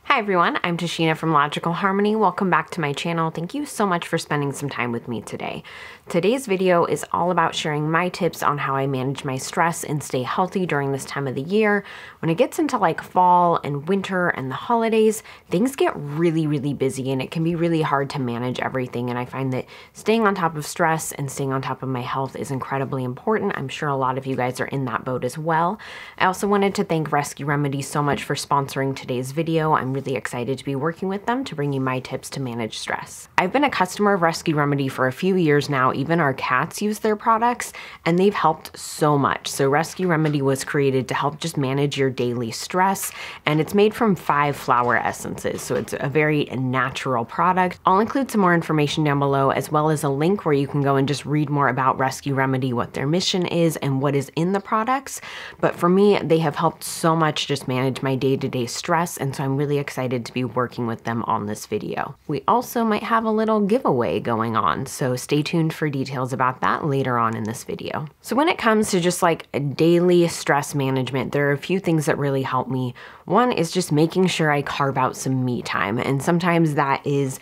Hi everyone, I'm Tashina from Logical Harmony. Welcome back to my channel. Thank you so much for spending some time with me today. Today's video is all about sharing my tips on how I manage my stress and stay healthy during this time of the year. When it gets into like fall and winter and the holidays, things get really busy and it can be really hard to manage everything. And I find that staying on top of stress and staying on top of my health is incredibly important. I'm sure a lot of you guys are in that boat as well. I also wanted to thank Rescue Remedy so much for sponsoring today's video. I'm really excited to be working with them to bring you my tips to manage stress. I've been a customer of Rescue Remedy for a few years now. Even our cats use their products and they've helped so much. So Rescue Remedy was created to help just manage your daily stress, and it's made from 5 flower essences. So it's a very natural product. I'll include some more information down below, as well as a link where you can go and just read more about Rescue Remedy, what their mission is and what is in the products. But for me, they have helped so much just manage my day-to-day stress, and so I'm really excited to be working with them on this video. We also might have a little giveaway going on, so stay tuned for details about that later on in this video. So when it comes to just like daily stress management, there are a few things that really help me. One is just making sure I carve out some me time, and sometimes that is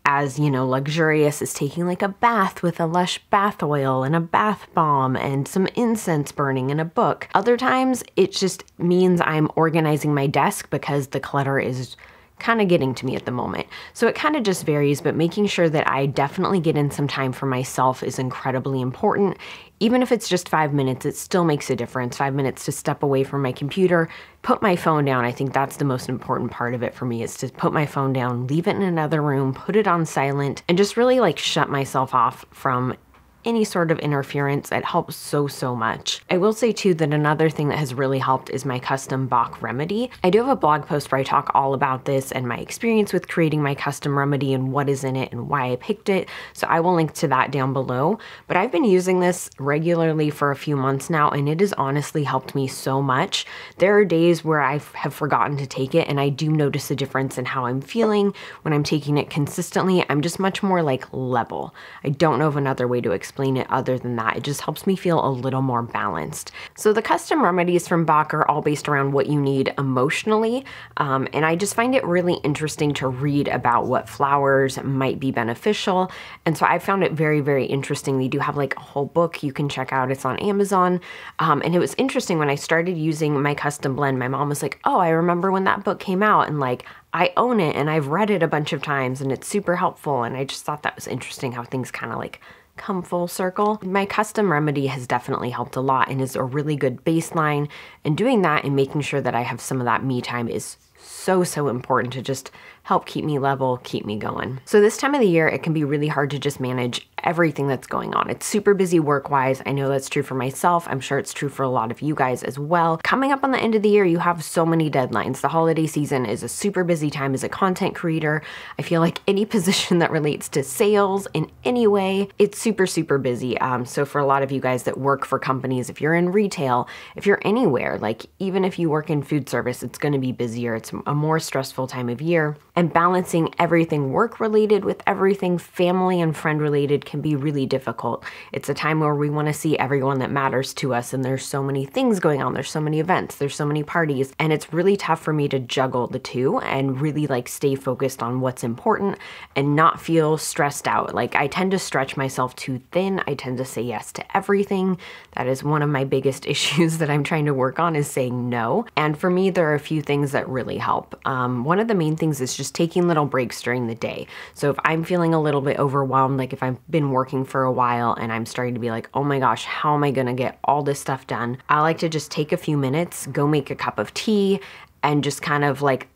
as, you know, luxurious as taking like a bath with a Lush bath oil and a bath bomb and some incense burning and a book. Other times it just means I'm organizing my desk because the clutter is kind of getting to me at the moment. So it kind of just varies, but making sure that I definitely get in some time for myself is incredibly important. Even if it's just 5 minutes, it still makes a difference. 5 minutes to step away from my computer, put my phone down. I think that's the most important part of it for me, is to put my phone down, leave it in another room, put it on silent, and just really like shut myself off from any sort of interference. It helps so much. I will say too that another thing that has really helped is my custom Bach remedy. I do have a blog post where I talk all about this and my experience with creating my custom remedy and what is in it and why I picked it. So I will link to that down below. But I've been using this regularly for a few months now, and it has honestly helped me so much. There are days where I have forgotten to take it, and I do notice a difference in how I'm feeling when I'm taking it consistently. I'm just much more like level. I don't know of another way to explain it other than that. It just helps me feel a little more balanced. So the custom remedies from Bach are all based around what you need emotionally, and I just find it really interesting to read about what flowers might be beneficial, and so I found it very interesting. They do have like a whole book you can check out. It's on Amazon, and it was interesting when I started using my custom blend. My mom was like, oh, I remember when that book came out, and like I own it and I've read it a bunch of times and it's super helpful, and I just thought that was interesting how things kind of like come full circle. My custom remedy has definitely helped a lot and is a really good baseline, and doing that and making sure that I have some of that me time is so important to just help keep me level, keep me going. So this time of the year, it can be really hard to just manage everything that's going on. It's super busy work-wise. I know that's true for myself. I'm sure it's true for a lot of you guys as well. Coming up on the end of the year, you have so many deadlines. The holiday season is a super busy time as a content creator. I feel like any position that relates to sales in any way, it's super busy. So for a lot of you guys that work for companies, if you're in retail, if you're anywhere, like even if you work in food service, it's going to be busier. It's a more stressful time of year. And balancing everything work-related with everything family and friend-related can be really difficult. It's a time where we want to see everyone that matters to us, and there's so many things going on. There's so many events, there's so many parties, and it's really tough for me to juggle the two and really like stay focused on what's important and not feel stressed out. Like I tend to stretch myself too thin. I tend to say yes to everything. That is one of my biggest issues that I'm trying to work on, is saying no. And for me, there are a few things that really help. One of the main things is just taking little breaks during the day. So if I'm feeling a little bit overwhelmed, like if I've been working for a while and I'm starting to be like, oh my gosh, how am I gonna get all this stuff done? I like to just take a few minutes, go make a cup of tea, and just kind of like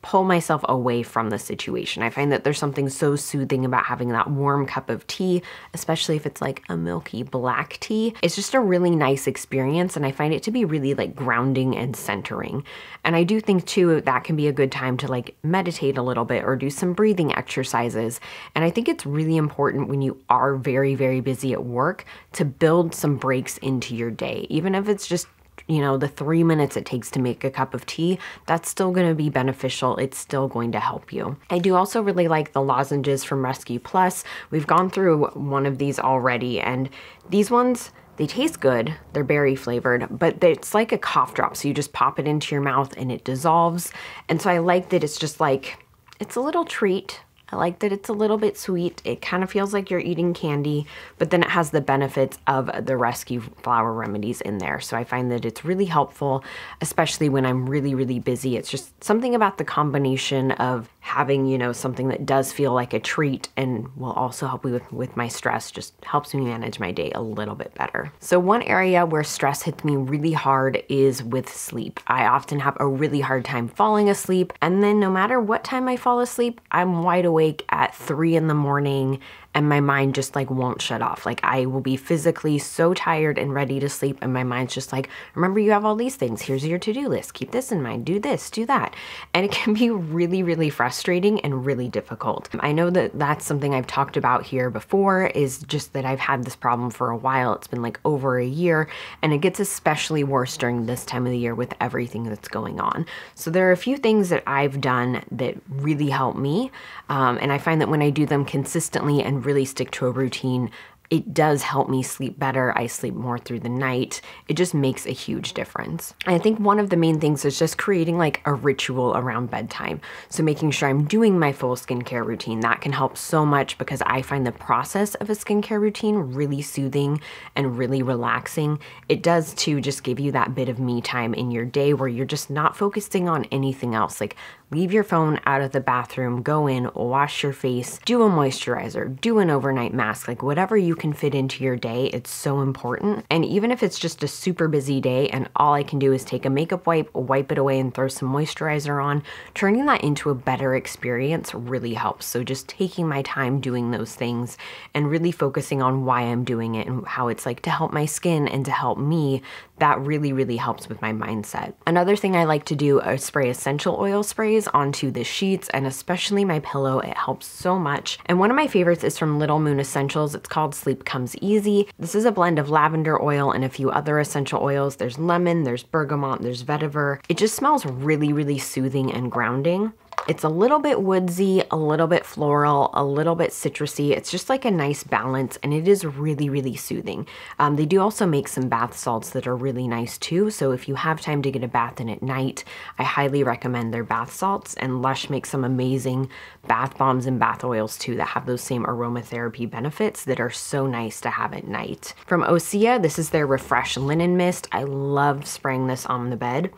pull myself away from the situation. I find that there's something so soothing about having that warm cup of tea, especially if it's like a milky black tea. It's just a really nice experience, and I find it to be really like grounding and centering. And I do think too that can be a good time to like meditate a little bit or do some breathing exercises. And I think it's really important when you are very busy at work to build some breaks into your day, even if it's just, you know, the 3 minutes it takes to make a cup of tea. That's still going to be beneficial. It's still going to help you. I do also really like the lozenges from Rescue Plus. We've gone through one of these already, and these ones They taste good, they're berry flavored, but it's like a cough drop. So you just pop it into your mouth and it dissolves. And so I like that it's just like, it's a little treat. I like that it's a little bit sweet. It kind of feels like you're eating candy, but then it has the benefits of the rescue flower remedies in there. So I find that it's really helpful, especially when I'm really, really busy. It's just something about the combination of having, you know, something that does feel like a treat and will also help me with my stress, just helps me manage my day a little bit better. So one area where stress hits me really hard is with sleep. I often have a really hard time falling asleep, and then no matter what time I fall asleep, I'm wide awake at 3 in the morning and my mind just like won't shut off. Like I will be physically so tired and ready to sleep, and my mind's just like, remember, you have all these things. Here's your to-do list. Keep this in mind. Do this, do that. And it can be really, really frustrating and really difficult. I know that that's something I've talked about here before, is just that I've had this problem for a while. It's been like over a year, and it gets especially worse during this time of the year with everything that's going on. So there are a few things that I've done that really help me. And I find that when I do them consistently and really stick to a routine, it does help me sleep better. I sleep more through the night. It just makes a huge difference. And I think one of the main things is just creating like a ritual around bedtime. So making sure I'm doing my full skincare routine, that can help so much, because I find the process of a skincare routine really soothing and really relaxing. It does too just give you that bit of me time in your day where you're just not focusing on anything else. Like, leave your phone out of the bathroom, go in, wash your face, do a moisturizer, do an overnight mask, like whatever you can fit into your day. It's so important. And even if it's just a super busy day and all I can do is take a makeup wipe it away and throw some moisturizer on, turning that into a better experience really helps. So just taking my time doing those things and really focusing on why I'm doing it and how it's like to help my skin and to help me, that really, really helps with my mindset. Another thing I like to do is spray essential oil sprays onto the sheets and especially my pillow. It helps so much. And one of my favorites is from Little Moon Essentials. It's called Sleep Comes Easy. This is a blend of lavender oil and a few other essential oils. There's lemon, there's bergamot, there's vetiver. It just smells really, really soothing and grounding. It's a little bit woodsy, a little bit floral, a little bit citrusy. It's just like a nice balance, and it is really, really soothing. They do also make some bath salts that are really nice too. So if you have time to get a bath in at night, I highly recommend their bath salts. And Lush makes some amazing bath bombs and bath oils too that have those same aromatherapy benefits that are so nice to have at night. From Osea, this is their Refresh Linen Mist. I love spraying this on the bed.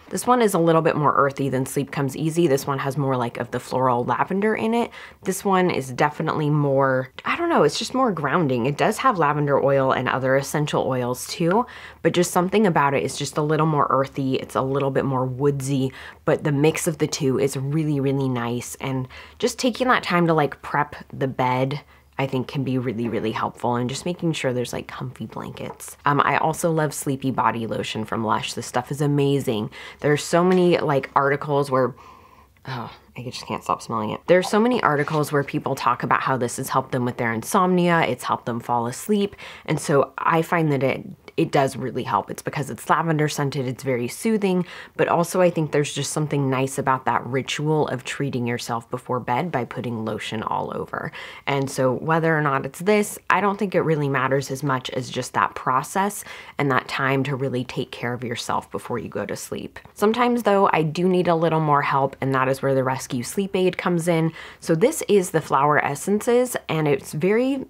This one is a little bit more earthy than Sleep Comes Easy. This one has more like of the floral lavender in it. This one is definitely more, I don't know, it's just more grounding. It does have lavender oil and other essential oils too, but just something about it is just a little more earthy. It's a little bit more woodsy, but the mix of the two is really, really nice. And just taking that time to like prep the bed, I think can be really, really helpful, and just making sure there's like comfy blankets. I also love Sleepy Body Lotion from Lush. This stuff is amazing. There's so many like articles where, oh, I just can't stop smelling it. There's so many articles where people talk about how this has helped them with their insomnia. It's helped them fall asleep. And so I find that it does really help. It's because it's lavender scented, it's very soothing, but also I think there's just something nice about that ritual of treating yourself before bed by putting lotion all over. And so whether or not it's this, I don't think it really matters as much as just that process and that time to really take care of yourself before you go to sleep. Sometimes though, I do need a little more help, and that is where the Rescue Sleep Aid comes in. So this is the Flower Essences, and it's very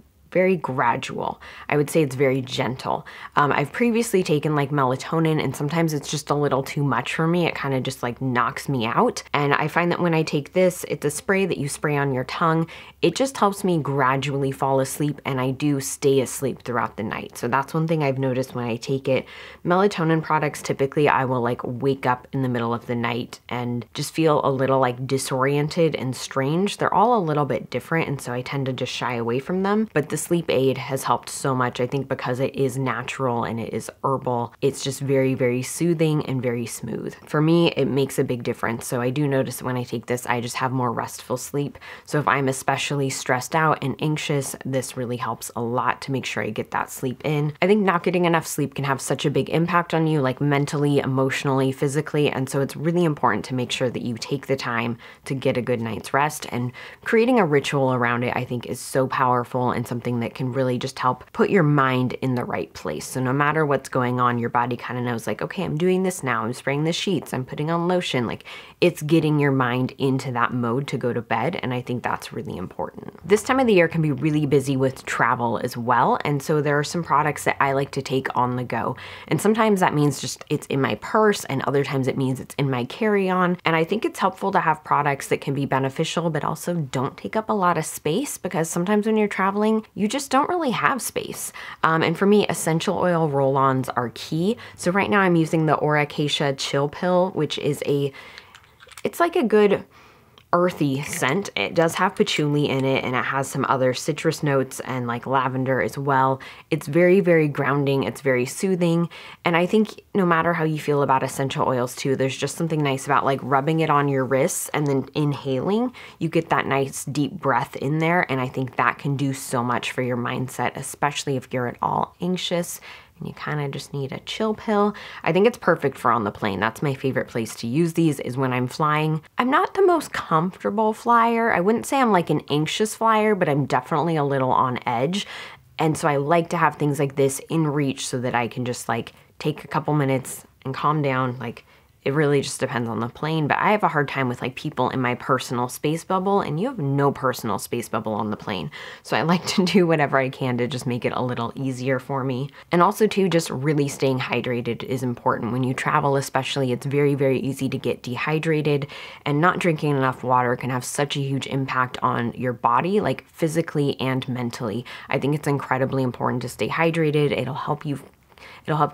gradual. I would say it's very gentle. I've previously taken like melatonin, and sometimes it's just a little too much for me. It kind of just like knocks me out. And I find that when I take this, it's a spray that you spray on your tongue. It just helps me gradually fall asleep, and I do stay asleep throughout the night. So that's one thing I've noticed when I take it. Melatonin products, typically I will like wake up in the middle of the night and just feel a little like disoriented and strange. They're all a little bit different, and so I tend to just shy away from them. But the sleep aid has helped so much, I think, because it is natural and it is herbal. It's just very, very soothing and very smooth. For me, it makes a big difference. So I do notice when I take this, I just have more restful sleep. So if I'm especially stressed out and anxious, this really helps a lot to make sure I get that sleep in. I think not getting enough sleep can have such a big impact on you, like mentally, emotionally, physically. And so it's really important to make sure that you take the time to get a good night's rest, and creating a ritual around it, I think, is so powerful and something something that can really just help put your mind in the right place. So no matter what's going on, your body kind of knows like, okay, I'm doing this now. I'm spraying the sheets. I'm putting on lotion. Like it's getting your mind into that mode to go to bed. And I think that's really important. This time of the year can be really busy with travel as well. And so there are some products that I like to take on the go. And sometimes that means just it's in my purse, and other times it means it's in my carry-on. And I think it's helpful to have products that can be beneficial, but also don't take up a lot of space, because sometimes when you're traveling, you just don't really have space. And for me, essential oil roll-ons are key. So right now I'm using the Acacia Chill Pill, which is it's like a good earthy scent. It does have patchouli in it, and it has some other citrus notes and like lavender as well. It's very, very grounding. It's very soothing. And I think no matter how you feel about essential oils too, there's just something nice about like rubbing it on your wrists and then inhaling. You get that nice deep breath in there. And I think that can do so much for your mindset, especially if you're at all anxious and you kind of just need a chill pill. I think it's perfect for on the plane. That's my favorite place to use these, is when I'm flying. I'm not the most comfortable flyer. I wouldn't say I'm like an anxious flyer, but I'm definitely a little on edge. And so I like to have things like this in reach so that I can just like take a couple minutes and calm down. Like it really just depends on the plane, but I have a hard time with like people in my personal space bubble, and you have no personal space bubble on the plane. So I like to do whatever I can to just make it a little easier for me. And also too, just really staying hydrated is important. When you travel especially, it's very, very easy to get dehydrated, and not drinking enough water can have such a huge impact on your body, like physically and mentally. I think it's incredibly important to stay hydrated. It'll help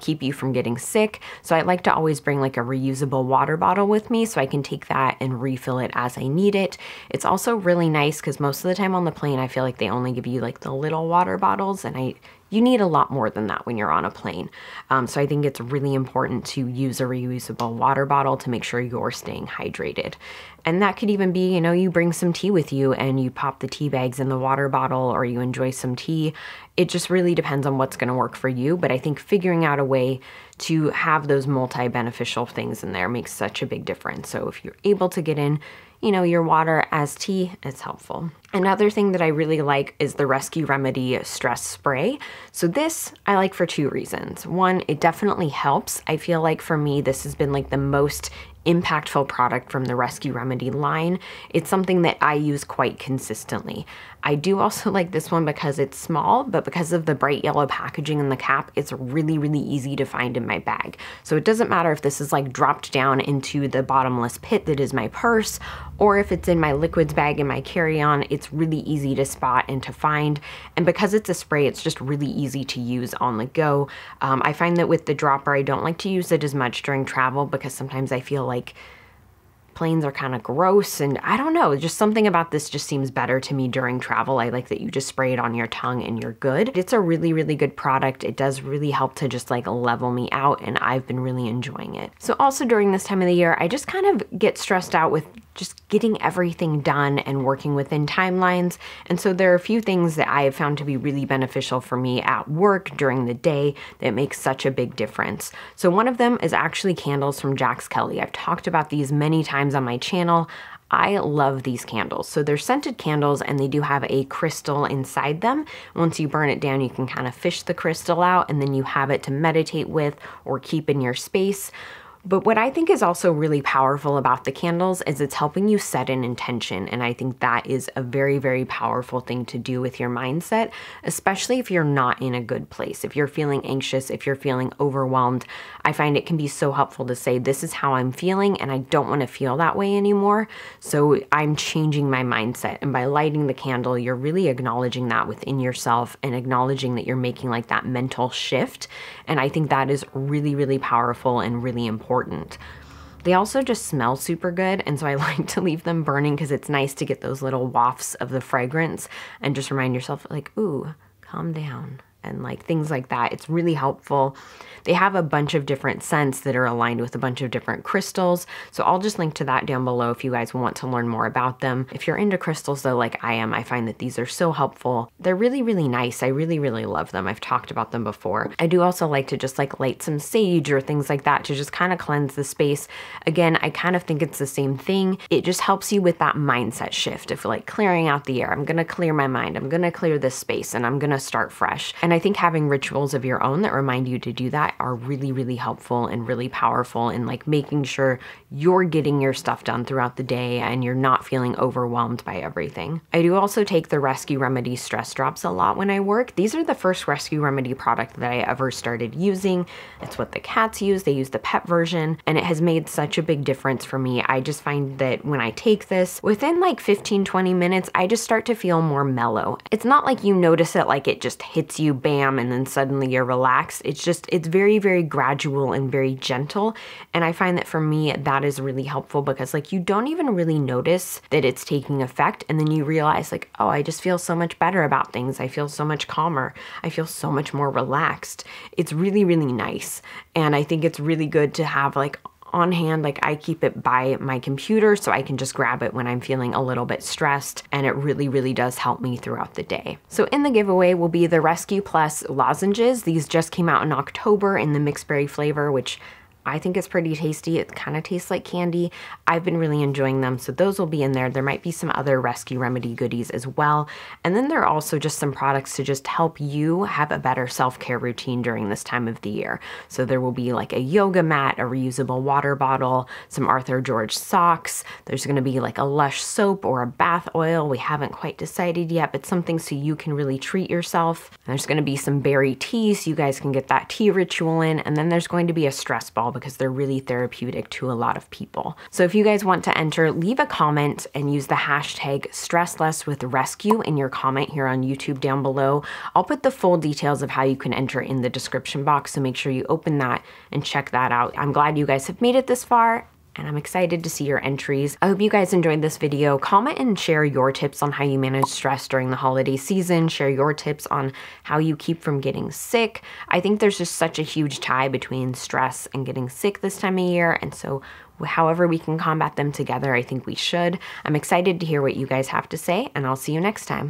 keep you from getting sick. So I like to always bring like a reusable water bottle with me so I can take that and refill it as I need it. It's also really nice because most of the time on the plane, I feel like they only give you like the little water bottles, and you need a lot more than that when you're on a plane. So I think it's really important to use a reusable water bottle to make sure you're staying hydrated. And that could even be, you bring some tea with you and you pop the tea bags in the water bottle, or you enjoy some tea. It just really depends on what's going to work for you. But I think figuring out a way to have those multi-beneficial things in there makes such a big difference. So if you're able to get in, your water as tea, it's helpful. Another thing that I really like is the Rescue Remedy Stress Spray. So this I like for two reasons. One, it definitely helps. I feel like for me, this has been like the most impactful product from the Rescue Remedy line. It's something that I use quite consistently. I do also like this one because it's small, but because of the bright yellow packaging and the cap, it's really, really easy to find in my bag. So it doesn't matter if this is like dropped down into the bottomless pit that is my purse, or if it's in my liquids bag in my carry-on. It's really easy to spot and to find. And because it's a spray, it's just really easy to use on the go. I find that with the dropper, I don't like to use it as much during travel because sometimes I feel like planes are kind of gross, and I don't know, just something about this just seems better to me during travel. I like that you just spray it on your tongue and you're good. It's a really, really good product. It does really help to just like level me out, and I've been really enjoying it. So also during this time of the year, I just kind of get stressed out with just getting everything done and working within timelines. And so there are a few things that I have found to be really beneficial for me at work during the day that makes such a big difference. So one of them is actually candles from Jax Kelly. I've talked about these many times on my channel. I love these candles. So they're scented candles, and they do have a crystal inside them. Once you burn it down, you can kind of fish the crystal out, and then you have it to meditate with or keep in your space. But what I think is also really powerful about the candles is it's helping you set an intention. And I think that is a very, very powerful thing to do with your mindset, especially if you're not in a good place. If you're feeling anxious, if you're feeling overwhelmed, I find it can be so helpful to say, this is how I'm feeling and I don't want to feel that way anymore. So I'm changing my mindset. And by lighting the candle, you're really acknowledging that within yourself and acknowledging that you're making like that mental shift. And I think that is really, really powerful and really important. They also just smell super good, and so I like to leave them burning because it's nice to get those little wafts of the fragrance and just remind yourself like, ooh, calm down. and like things like that. It's really helpful. They have a bunch of different scents that are aligned with a bunch of different crystals. So I'll just link to that down below if you guys want to learn more about them. If you're into crystals though, like I am, I find that these are so helpful. They're really, really nice. I really, really love them. I've talked about them before. I do also like to just like light some sage or things like that to just kind of cleanse the space. Again, I kind of think it's the same thing. It just helps you with that mindset shift of like clearing out the air. I'm gonna clear my mind. I'm gonna clear this space and I'm gonna start fresh. And I think having rituals of your own that remind you to do that are really, really helpful and really powerful in like making sure you're getting your stuff done throughout the day and you're not feeling overwhelmed by everything. I do also take the Rescue Remedy stress drops a lot when I work. These are the first Rescue Remedy product that I ever started using. It's what the cats use. They use the pet version, and it has made such a big difference for me. I just find that when I take this, within like 15-20 minutes, I just start to feel more mellow. It's not like you notice it like it just hits you, bam, and then suddenly you're relaxed. It's very, very gradual and very gentle. And I find that for me, that is really helpful because like you don't even really notice that it's taking effect. And then you realize like, oh, I just feel so much better about things. I feel so much calmer. I feel so much more relaxed. It's really, really nice. And I think it's really good to have like on hand. Like I keep it by my computer so I can just grab it when I'm feeling a little bit stressed, and it really, really does help me throughout the day. So in the giveaway will be the Rescue Plus lozenges. These just came out in October in the mixed berry flavor, which I think it's pretty tasty. It kind of tastes like candy. I've been really enjoying them, so those will be in there. There might be some other Rescue Remedy goodies as well. And then there are also just some products to just help you have a better self-care routine during this time of the year. So there will be like a yoga mat, a reusable water bottle, some Arthur George socks. There's gonna be like a Lush soap or a bath oil. We haven't quite decided yet, but something so you can really treat yourself. And there's gonna be some berry tea so you guys can get that tea ritual in. And then there's going to be a stress ball because they're really therapeutic to a lot of people. So if you guys want to enter, leave a comment and use the hashtag StressLessWithRescue in your comment here on YouTube down below. I'll put the full details of how you can enter in the description box, so make sure you open that and check that out. I'm glad you guys have made it this far, and I'm excited to see your entries. I hope you guys enjoyed this video. Comment and share your tips on how you manage stress during the holiday season. Share your tips on how you keep from getting sick. I think there's just such a huge tie between stress and getting sick this time of year, and so however we can combat them together, I think we should. I'm excited to hear what you guys have to say, and I'll see you next time.